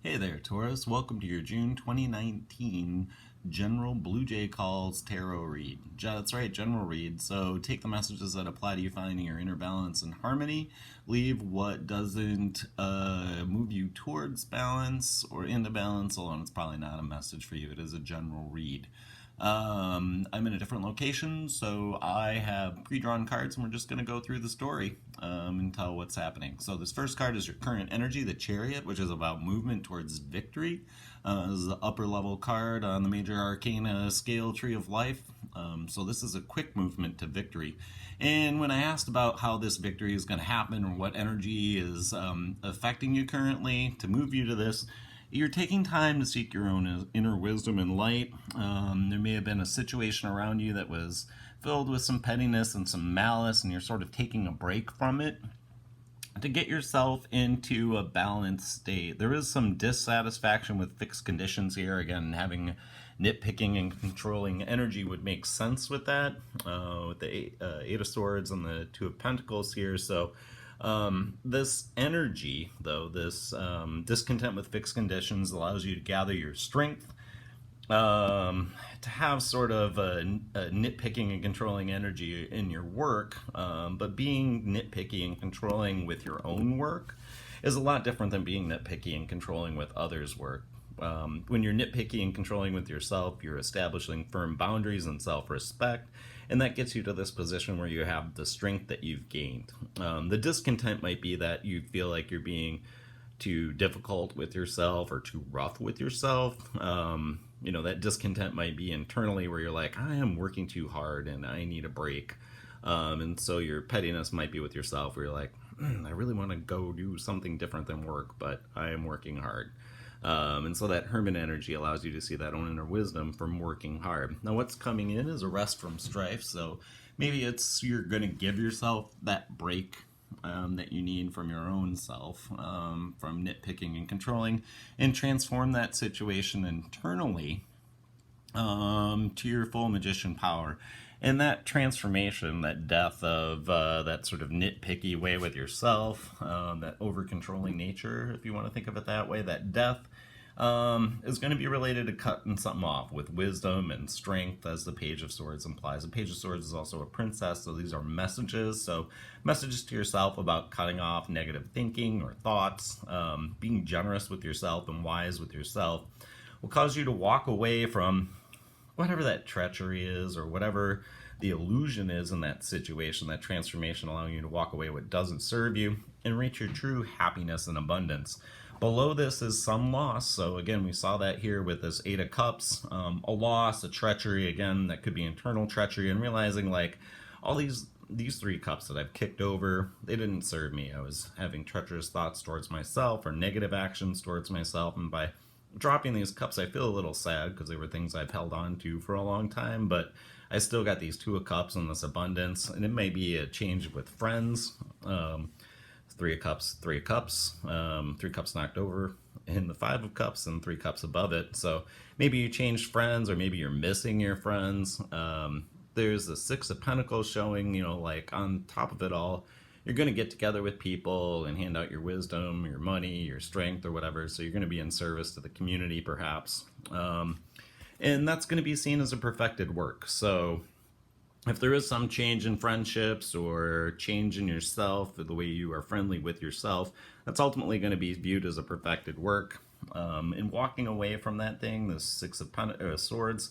Hey there, Taurus. Welcome to your June 2019 General Blue Jay Calls Tarot Read. That's right, General Read. So take the messages that apply to you finding your inner balance and harmony. Leave what doesn't move you towards balance or into balance alone. It's probably not a message for you. It is a general read. I'm in a different location, so I have pre-drawn cards, and we're just going to go through the story and tell what's happening. So this first card is your current energy, the Chariot, which is about movement towards victory. This is the upper level card on the major arcana scale tree of life. So this is a quick movement to victory. And when I asked about how this victory is going to happen or what energy is affecting you currently to move you to this, you're taking time to seek your own inner wisdom and light. There may have been a situation around you that was filled with some pettiness and some malice, and you're sort of taking a break from it to get yourself into a balanced state. There is some dissatisfaction with fixed conditions here. Again, having nitpicking and controlling energy would make sense with that, with the Eight of Swords and the Two of Pentacles here. So this energy, though, this discontent with fixed conditions allows you to gather your strength, to have sort of a nitpicking and controlling energy in your work, but being nitpicky and controlling with your own work is a lot different than being nitpicky and controlling with others' work. When you're nitpicky and controlling with yourself, you're establishing firm boundaries and self-respect, and that gets you to this position where you have the strength that you've gained. The discontent might be that you feel like you're being too difficult with yourself or too rough with yourself. That discontent might be internally where you're like, I am working too hard and I need a break. And so your pettiness might be with yourself where you're like, I really want to go do something different than work, but I am working hard. And so that hermit energy allows you to see that own inner wisdom from working hard. Now what's coming in is a rest from strife. So maybe it's you're going to give yourself that break that you need from your own self, from nitpicking and controlling, and transform that situation internally to your full magician power. And that transformation, that death of that sort of nitpicky way with yourself, that over-controlling nature, if you want to think of it that way, that death is going to be related to cutting something off with wisdom and strength, as the Page of Swords implies. The Page of Swords is also a princess, so these are messages. So messages to yourself about cutting off negative thinking or thoughts, being generous with yourself and wise with yourself will cause you to walk away from whatever that treachery is or whatever the illusion is in that situation, that transformation allowing you to walk away what doesn't serve you and reach your true happiness and abundance. Below this is some loss. So again, we saw that here with this Eight of Cups, a loss, a treachery, again, that could be internal treachery, and realizing like all these three cups that I've kicked over, they didn't serve me. I was having treacherous thoughts towards myself or negative actions towards myself, and by dropping these cups, I feel a little sad because they were things I've held on to for a long time, but I still got these Two of Cups and this abundance, and it may be a change with friends. Three of Cups, three cups knocked over in the Five of Cups and three cups above it. So maybe you changed friends, or maybe you're missing your friends. There's the Six of Pentacles showing, like on top of it all, you're going to get together with people and hand out your wisdom, your money, your strength, or whatever. So you're going to be in service to the community, perhaps. And that's going to be seen as a perfected work. So if there is some change in friendships or change in yourself, the way you are friendly with yourself, that's ultimately going to be viewed as a perfected work. And walking away from that thing, the Six of Swords,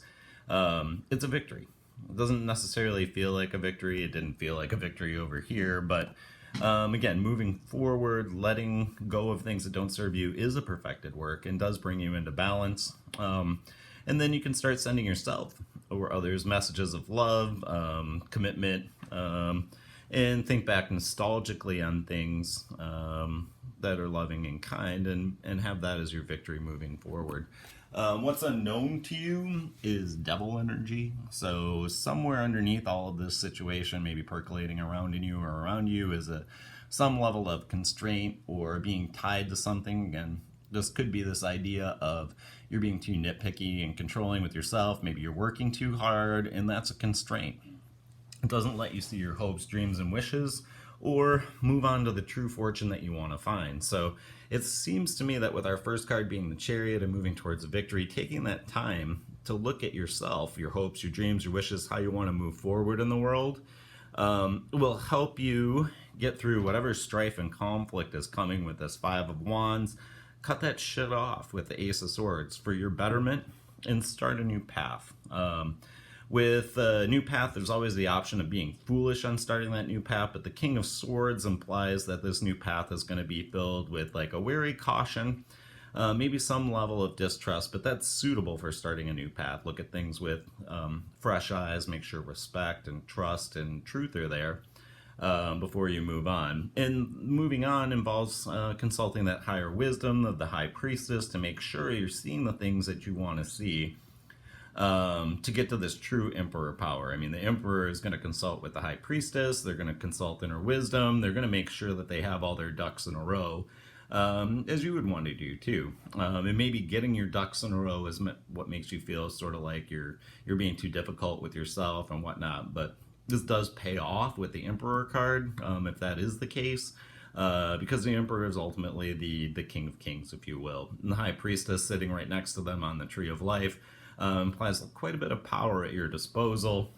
it's a victory. It doesn't necessarily feel like a victory. It didn't feel like a victory over here, but again, moving forward, letting go of things that don't serve you is a perfected work and does bring you into balance. And then you can start sending yourself or others messages of love, commitment, and think back nostalgically on things that are loving and kind, and have that as your victory moving forward. What's unknown to you is devil energy. So somewhere underneath all of this situation, maybe percolating around in you or around you, is some level of constraint or being tied to something. Again, this could be this idea of you're being too nitpicky and controlling with yourself. Maybe you're working too hard, and that's a constraint. It doesn't let you see your hopes, dreams, and wishes, or move on to the true fortune that you want to find. So it seems to me that with our first card being the Chariot and moving towards a victory, taking that time to look at yourself, your hopes, your dreams, your wishes, how you want to move forward in the world, will help you get through whatever strife and conflict is coming with this Five of Wands. Cut that shit off with the Ace of Swords for your betterment and start a new path. With a new path, there's always the option of being foolish on starting that new path, but the King of Swords implies that this new path is going to be filled with like a wary caution, maybe some level of distrust, but that's suitable for starting a new path. Look at things with fresh eyes, make sure respect and trust and truth are there before you move on. And moving on involves consulting that higher wisdom of the High Priestess to make sure you're seeing the things that you want to see to get to this true emperor power. I mean, the emperor is going to consult with the High Priestess, they're going to consult inner wisdom, they're going to make sure that they have all their ducks in a row, as you would want to do too. And maybe getting your ducks in a row is what makes you feel sort of like you're being too difficult with yourself and whatnot, but this does pay off with the Emperor card, if that is the case. Because the Emperor is ultimately the King of Kings, if you will. And the High Priestess sitting right next to them on the Tree of Life implies quite a bit of power at your disposal.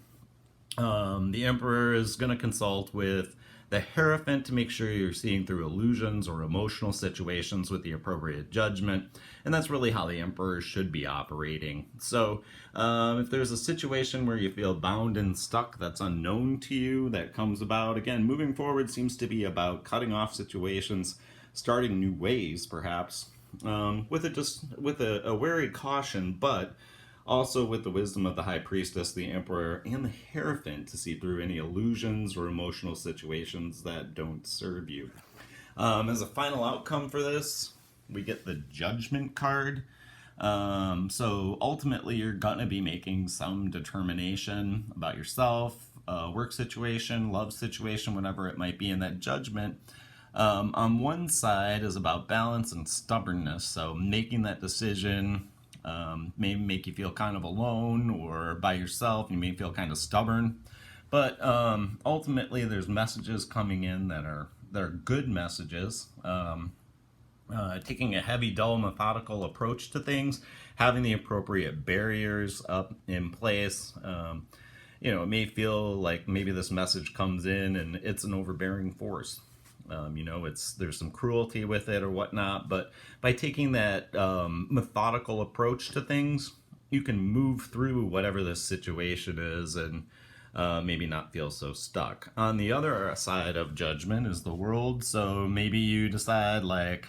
The Emperor is going to consult with the Hierophant to make sure you're seeing through illusions or emotional situations with the appropriate judgment, and that's really how the Emperor should be operating. So if there's a situation where you feel bound and stuck that's unknown to you that comes about, again, moving forward seems to be about cutting off situations, starting new ways perhaps, with a wary caution, but also with the wisdom of the High Priestess, the Emperor, and the Hierophant to see through any illusions or emotional situations that don't serve you. As a final outcome for this, we get the Judgment card. So ultimately, you're going to be making some determination about yourself, work situation, love situation, whatever it might be. And that judgment, on one side, is about balance and stubbornness. So making that decision may make you feel kind of alone or by yourself. You may feel kind of stubborn, but ultimately there's messages coming in that are good messages. Taking a heavy, dull, methodical approach to things, having the appropriate barriers up in place. It may feel like maybe this message comes in and it's an overbearing force. There's some cruelty with it or whatnot, but by taking that methodical approach to things, you can move through whatever this situation is and maybe not feel so stuck. On the other side of Judgment is the World, so maybe you decide, like,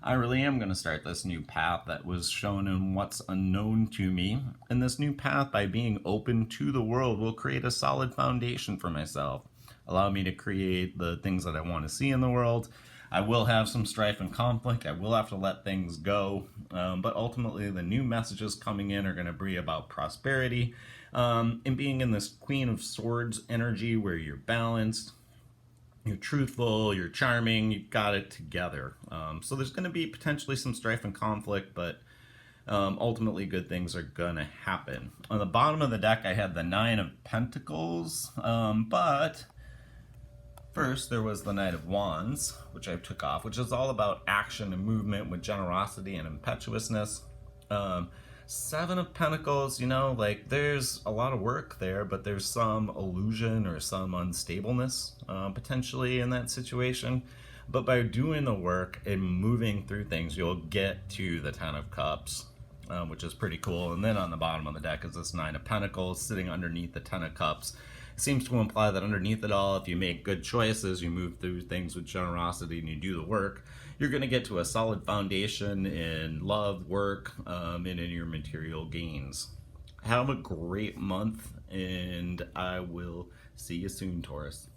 I really am going to start this new path that was shown in what's unknown to me, and this new path, by being open to the world, will create a solid foundation for myself. Allow me to create the things that I want to see in the world. I will have some strife and conflict. I will have to let things go. But ultimately, the new messages coming in are going to be about prosperity and being in this Queen of Swords energy where you're balanced, you're truthful, you're charming, you've got it together. So there's going to be potentially some strife and conflict, but ultimately good things are going to happen. On the bottom of the deck, I had the Nine of Pentacles, but first, there was the Knight of Wands, which I took off, which is all about action and movement with generosity and impetuousness. Seven of Pentacles, there's a lot of work there, but there's some illusion or some unstableness potentially in that situation. But by doing the work and moving through things, you'll get to the Ten of Cups, which is pretty cool. And then on the bottom of the deck is this Nine of Pentacles sitting underneath the Ten of Cups. Seems to imply that underneath it all, if you make good choices, you move through things with generosity and you do the work, you're going to get to a solid foundation in love, work, and in your material gains. Have a great month, and I will see you soon, Taurus.